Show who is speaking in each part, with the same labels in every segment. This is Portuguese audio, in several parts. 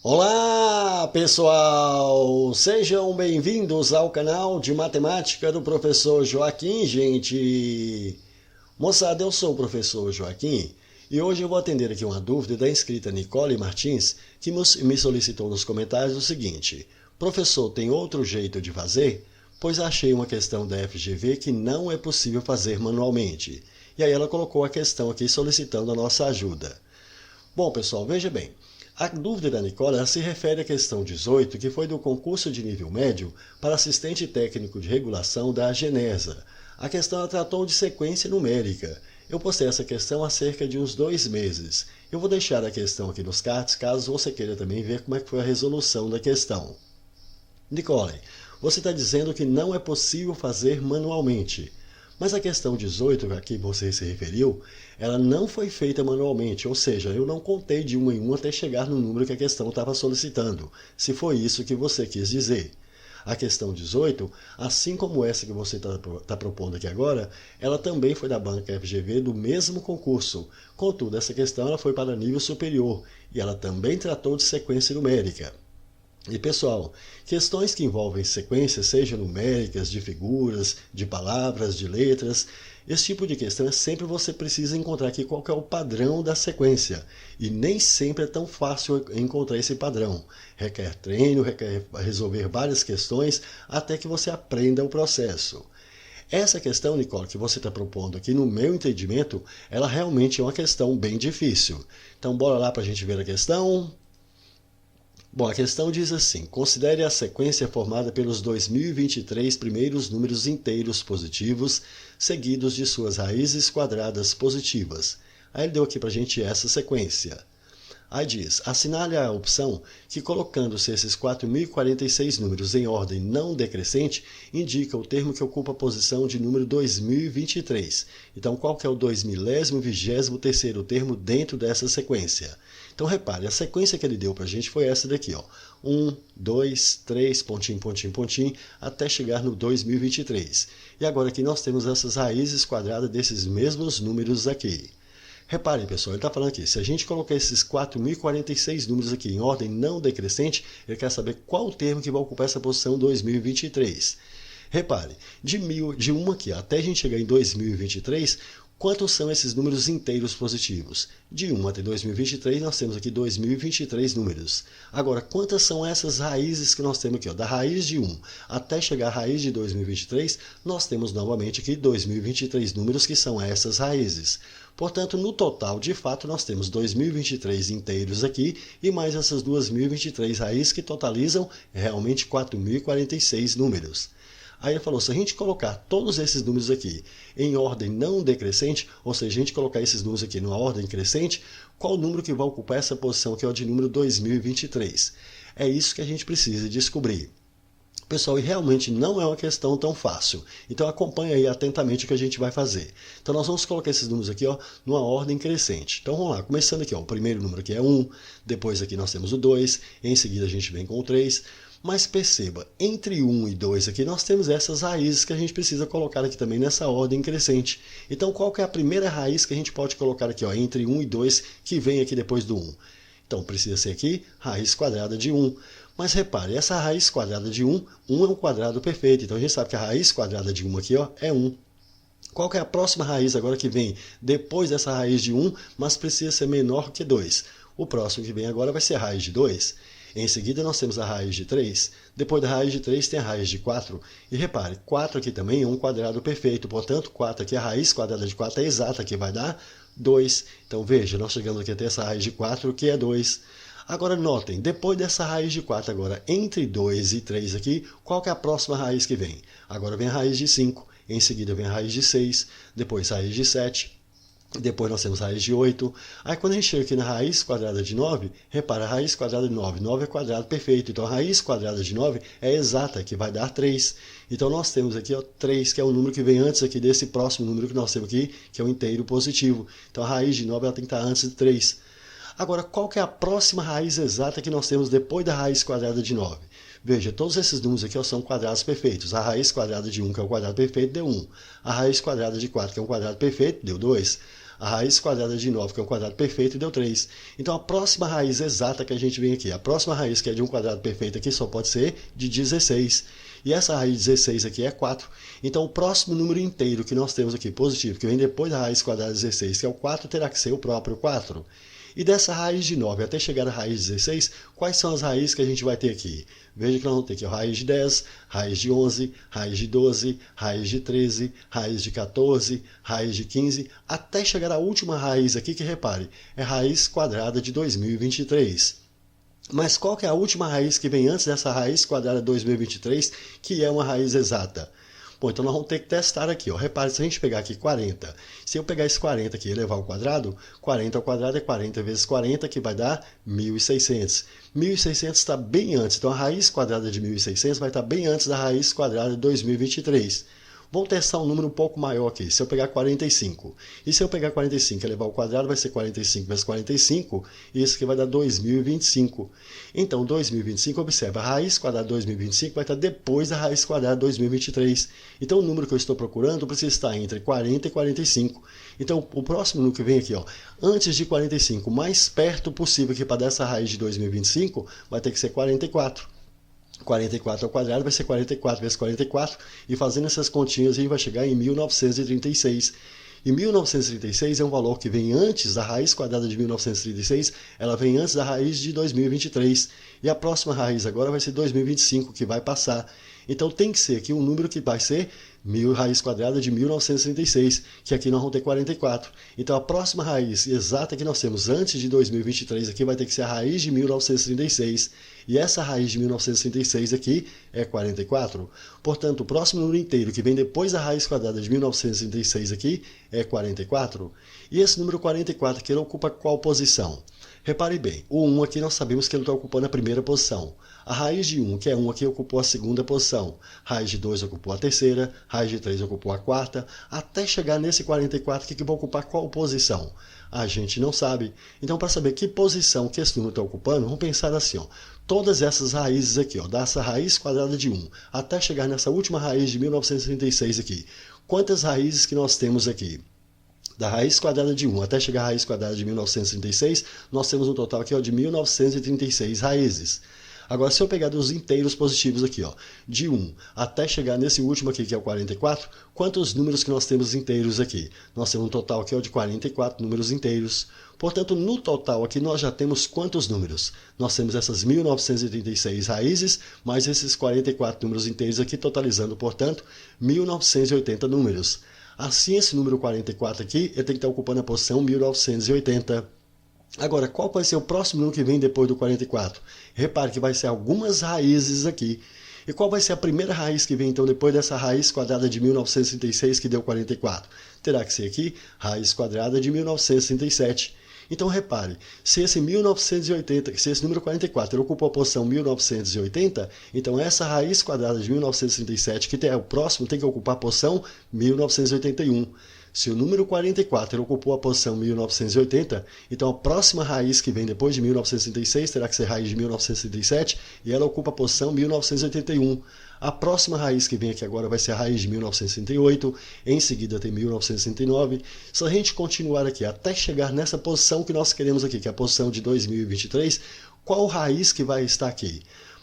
Speaker 1: Olá, pessoal! Sejam bem-vindos ao canal de matemática do professor Joaquim, gente! Moçada, eu sou o professor Joaquim e hoje eu vou atender aqui uma dúvida da inscrita Nicole Martins, que me solicitou nos comentários o seguinte: professor, tem outro jeito de fazer? Pois achei uma questão da FGV que não é possível fazer manualmente. E aí ela colocou a questão aqui solicitando a nossa ajuda. Bom, pessoal, veja bem. A dúvida da Nicole se refere à questão 18, que foi do concurso de nível médio para assistente técnico de regulação da Agenesa. A questão ela tratou de sequência numérica. Eu postei essa questão há cerca de uns 2 meses. Eu vou deixar a questão aqui nos cards, caso você queira também ver como é que foi a resolução da questão. Nicole, você está dizendo que não é possível fazer manualmente. Mas a questão 18, a que você se referiu, ela não foi feita manualmente, ou seja, eu não contei de uma em uma até chegar no número que a questão estava solicitando, se foi isso que você quis dizer. A questão 18, assim como essa que você está propondo aqui agora, ela também foi da banca FGV do mesmo concurso. Contudo, essa questão ela foi para nível superior e ela também tratou de sequência numérica. E pessoal, questões que envolvem sequências, seja numéricas, de figuras, de palavras, de letras, esse tipo de questão é sempre você precisa encontrar aqui qual é o padrão da sequência. E nem sempre é tão fácil encontrar esse padrão. Requer treino, requer resolver várias questões até que você aprenda o processo. Essa questão, Nicole, que você está propondo aqui, no meu entendimento, ela realmente é uma questão bem difícil. Então bora lá para a gente ver a questão. Bom, a questão diz assim: considere a sequência formada pelos 2023 primeiros números inteiros positivos, seguidos de suas raízes quadradas positivas. Aí ele deu aqui para a gente essa sequência. Aí diz, assinale a opção que, colocando-se esses 4.046 números em ordem não decrescente, indica o termo que ocupa a posição de número 2023. Então, qual que é o 2023º termo dentro dessa sequência? Então, repare, a sequência que ele deu para a gente foi essa daqui, ó. 1, 2, 3, pontinho, pontinho, pontinho, até chegar no 2023. E agora aqui nós temos essas raízes quadradas desses mesmos números aqui. Reparem, pessoal, ele está falando aqui, se a gente colocar esses 4.046 números aqui em ordem não decrescente, ele quer saber qual o termo que vai ocupar essa posição 2023. Repare, de 1 aqui até a gente chegar em 2023, quantos são esses números inteiros positivos? De 1 até 2023, nós temos aqui 2023 números. Agora, quantas são essas raízes que nós temos aqui? Ó? Da raiz de 1 até chegar à raiz de 2023, nós temos novamente aqui 2023 números que são essas raízes. Portanto, no total, de fato, nós temos 2023 inteiros aqui e mais essas 2023 raízes que totalizam realmente 4.046 números. Aí ele falou, se a gente colocar todos esses números aqui em ordem não decrescente, ou seja, a gente colocar esses números aqui numa ordem crescente, qual o número que vai ocupar essa posição aqui, ó, de número 2023? É isso que a gente precisa descobrir. Pessoal, e realmente não é uma questão tão fácil. Então acompanhe aí atentamente o que a gente vai fazer. Então nós vamos colocar esses números aqui, ó, numa ordem crescente. Então vamos lá, começando aqui, ó, o primeiro número aqui é 1, depois aqui nós temos o 2, em seguida a gente vem com o 3. Mas perceba, entre 1 e 2 aqui nós temos essas raízes que a gente precisa colocar aqui também nessa ordem crescente. Então qual que é a primeira raiz que a gente pode colocar aqui, ó, entre 1 e 2, que vem aqui depois do 1? Então precisa ser aqui raiz quadrada de 1. Mas repare, essa raiz quadrada de 1, 1 é um quadrado perfeito. Então a gente sabe que a raiz quadrada de 1 aqui, ó, é 1. Qual que é a próxima raiz agora que vem depois dessa raiz de 1, mas precisa ser menor que 2? O próximo que vem agora vai ser a raiz de 2. Em seguida nós temos a raiz de 3. Depois da raiz de 3 tem a raiz de 4. E repare, 4 aqui também é um quadrado perfeito. Portanto, 4 aqui, a raiz quadrada de 4 é exata, que vai dar 2. Então veja, nós chegamos aqui até essa raiz de 4, que é 2. Agora notem, depois dessa raiz de 4, agora entre 2 e 3 aqui, qual que é a próxima raiz que vem? Agora vem a raiz de 5, em seguida vem a raiz de 6, depois raiz de 7, depois nós temos a raiz de 8. Aí quando a gente chega aqui na raiz quadrada de 9, repara, a raiz quadrada de 9, 9 é quadrado perfeito, então a raiz quadrada de 9 é exata, que vai dar 3. Então nós temos aqui, ó, 3, que é o número que vem antes aqui desse próximo número que nós temos aqui, que é o inteiro positivo. Então a raiz de 9 ela tem que estar antes de 3. Agora, qual que é a próxima raiz exata que nós temos depois da raiz quadrada de 9? Veja, todos esses números aqui, ó, são quadrados perfeitos. A raiz quadrada de 1, que é o quadrado perfeito, deu 1. A raiz quadrada de 4, que é um quadrado perfeito, deu 2. A raiz quadrada de 9, que é um quadrado perfeito, deu 3. Então a próxima raiz exata que a gente vem aqui, a próxima raiz que é de um quadrado perfeito aqui só pode ser de 16. E essa raiz de 16 aqui é 4. Então o próximo número inteiro que nós temos aqui, positivo, que vem depois da raiz quadrada de 16, que é o 4, terá que ser o próprio 4. E dessa raiz de 9 até chegar à raiz de 16, quais são as raízes que a gente vai ter aqui? Veja que nós vamos ter aqui a raiz de 10, raiz de 11, raiz de 12, raiz de 13, raiz de 14, raiz de 15, até chegar à última raiz aqui, que repare, é raiz quadrada de 2023. Mas qual que é a última raiz que vem antes dessa raiz quadrada de 2023, que é uma raiz exata? Bom, então nós vamos ter que testar aqui, ó. Repare, se a gente pegar aqui 40, se eu pegar esse 40 aqui e levar ao quadrado, 40 ao quadrado é 40 vezes 40, que vai dar 1.600. 1.600 está bem antes, então a raiz quadrada de 1.600 vai estar bem antes da raiz quadrada de 2023. Vamos testar um número um pouco maior aqui. Se eu pegar 45, e se eu pegar 45 e levar ao quadrado, vai ser 45 vezes 45, e isso aqui vai dar 2025. Então, 2025, observa, a raiz quadrada de 2025 vai estar depois da raiz quadrada de 2023. Então, o número que eu estou procurando precisa estar entre 40 e 45. Então, o próximo número que vem aqui, ó, antes de 45, mais perto possível que para dessa raiz de 2025, vai ter que ser 44. 44 ao quadrado vai ser 44 vezes 44, e fazendo essas continhas a gente vai chegar em 1936. E 1936 é um valor que vem antes da raiz quadrada de 1936, ela vem antes da raiz de 2023. E a próxima raiz agora vai ser 2025, que vai passar. Então tem que ser aqui um número que vai ser raiz quadrada de 1936, que aqui nós vamos ter 44. Então a próxima raiz exata que nós temos antes de 2023 aqui vai ter que ser a raiz de 1936. E essa raiz de 1936 aqui é 44. Portanto, o próximo número inteiro que vem depois da raiz quadrada de 1936 aqui é 44. E esse número 44 aqui ele ocupa qual posição? Repare bem, o 1 aqui nós sabemos que ele está ocupando a primeira posição. A raiz de 1, que é 1 aqui, ocupou a segunda posição. Raiz de 2 ocupou a terceira, raiz de 3 ocupou a quarta, até chegar nesse 44 aqui que vai ocupar qual posição? A gente não sabe. Então, para saber que posição que esse número está ocupando, vamos pensar assim, ó. Todas essas raízes aqui, ó, dessa raiz quadrada de 1, até chegar nessa última raiz de 1936 aqui. Quantas raízes que nós temos aqui? Da raiz quadrada de 1 até chegar à raiz quadrada de 1936, nós temos um total aqui, ó, de 1936 raízes. Agora, se eu pegar dos inteiros positivos aqui, ó, de 1 até chegar nesse último aqui, que é o 44, quantos números que nós temos inteiros aqui? Nós temos um total aqui, ó, de 44 números inteiros. Portanto, no total aqui nós já temos quantos números? Nós temos essas 1936 raízes, mais esses 44 números inteiros aqui, totalizando, portanto, 1980 números. Assim, esse número 44 aqui, ele tem que estar ocupando a posição 1980. Agora, qual vai ser o próximo número que vem depois do 44? Repare que vai ser algumas raízes aqui. E qual vai ser a primeira raiz que vem, então, depois dessa raiz quadrada de 1936, que deu 44? Terá que ser aqui, raiz quadrada de 1937. Então, repare, se esse 1980, se esse número 44 ele ocupou a posição 1980, então essa raiz quadrada de 1937, que é o próximo, tem que ocupar a posição 1981. Se o número 44 ele ocupou a posição 1980, então a próxima raiz que vem depois de 1936 terá que ser raiz de 1937 e ela ocupa a posição 1981. A próxima raiz que vem aqui agora vai ser a raiz de 1968, em seguida tem 1969. Se a gente continuar aqui até chegar nessa posição que nós queremos aqui, que é a posição de 2023, qual raiz que vai estar aqui?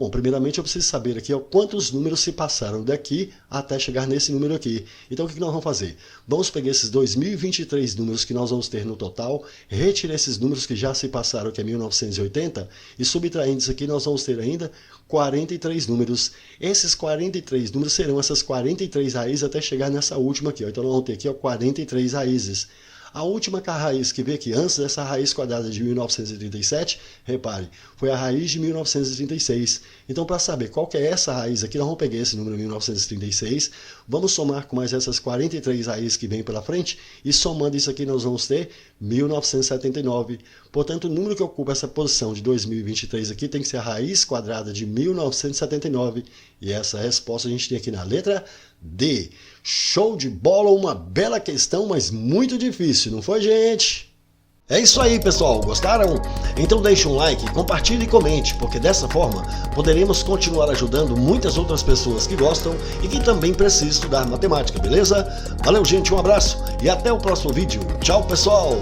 Speaker 1: Bom, primeiramente eu preciso saber aqui, ó, quantos números se passaram daqui até chegar nesse número aqui. Então o que nós vamos fazer? Vamos pegar esses 2023 números que nós vamos ter no total, retirar esses números que já se passaram, que é 1980, e subtraindo isso aqui nós vamos ter ainda 43 números. Esses 43 números serão essas 43 raízes até chegar nessa última aqui, ó. Então nós vamos ter aqui, ó, 43 raízes. A última raiz que veio aqui antes dessa raiz quadrada de 1937, repare, foi a raiz de 1936. Então, para saber qual que é essa raiz aqui, nós vamos pegar esse número 1936, vamos somar com mais essas 43 raízes que vem pela frente, e somando isso aqui nós vamos ter 1979. Portanto, o número que ocupa essa posição de 2023 aqui tem que ser a raiz quadrada de 1979. E essa resposta a gente tem aqui na letra D. Show de bola, uma bela questão, mas muito difícil, não foi, gente? É isso aí, pessoal. Gostaram? Então deixe um like, compartilhe e comente, porque dessa forma poderemos continuar ajudando muitas outras pessoas que gostam e que também precisam estudar matemática, beleza? Valeu, gente, um abraço e até o próximo vídeo. Tchau, pessoal!